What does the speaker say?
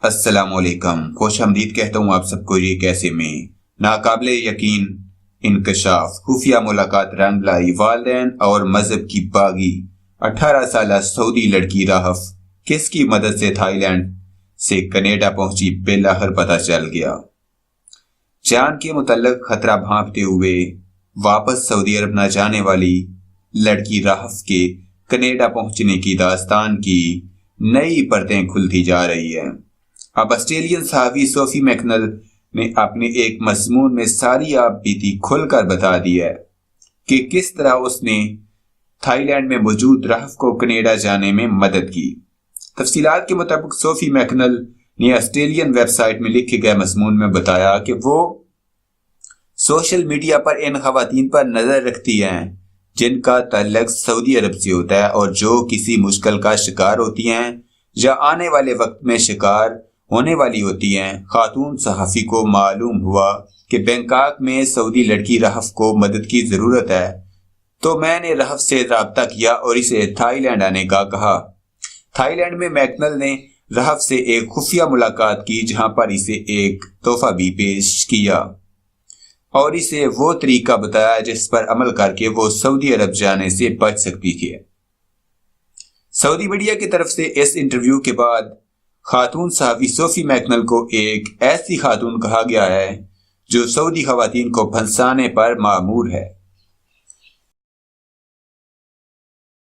السلام علیکم، خوش آمدید کہتا ہوں آپ سب کو یہ کیسے میں ناقابل یقین انکشاف، خفیہ ملاقات رنگ لائی، والدین اور مذہب کی باغی 18 سالہ سعودی لڑکی راہف کس کی مدد سے تھائی لینڈ سے کینیڈا پہنچی، بالآخر پتہ چل گیا۔ جان کے متعلق خطرہ بھانپتے ہوئے واپس سعودی عرب نہ جانے والی لڑکی راہف کے کینیڈا پہنچنے کی داستان کی نئی پرتیں کھلتی جا رہی ہے۔ اب آسٹریلین صحافی سوفی میکنل نے اپنے ایک مضمون میں ساری آپ بیتی کھل کر بتا دی ہے کہ کس طرح اس نے تھائی لینڈ میں موجود راہف کو کینیڈا جانے میں مدد کی۔ تفصیلات کے مطابق سوفی میکنل نے آسٹریلین ویب سائٹ میں لکھے گئے مضمون میں بتایا کہ وہ سوشل میڈیا پر ان خواتین پر نظر رکھتی ہیں جن کا تعلق سعودی عرب سے ہوتا ہے اور جو کسی مشکل کا شکار ہوتی ہیں یا آنے والے وقت میں شکار ہونے والی ہوتی ہیں۔ خاتون صحافی کو معلوم ہوا کہ بینکاک میں سعودی لڑکی راہف کو مدد کی ضرورت ہے، تو میں نے راہف سے رابطہ کیا اور اسے تھائی لینڈ آنے کا کہا۔ تھائی لینڈ میں میکنل نے راہف سے ایک خفیہ ملاقات کی جہاں پر اسے ایک تحفہ بھی پیش کیا اور اسے وہ طریقہ بتایا جس پر عمل کر کے وہ سعودی عرب جانے سے بچ سکتی تھی۔ سعودی میڈیا کی طرف سے اس انٹرویو کے بعد خاتون صحافی سوفی میکنل کو ایک ایسی خاتون کہا گیا ہے جو سعودی خواتین کو پھنسانے پر مامور ہے۔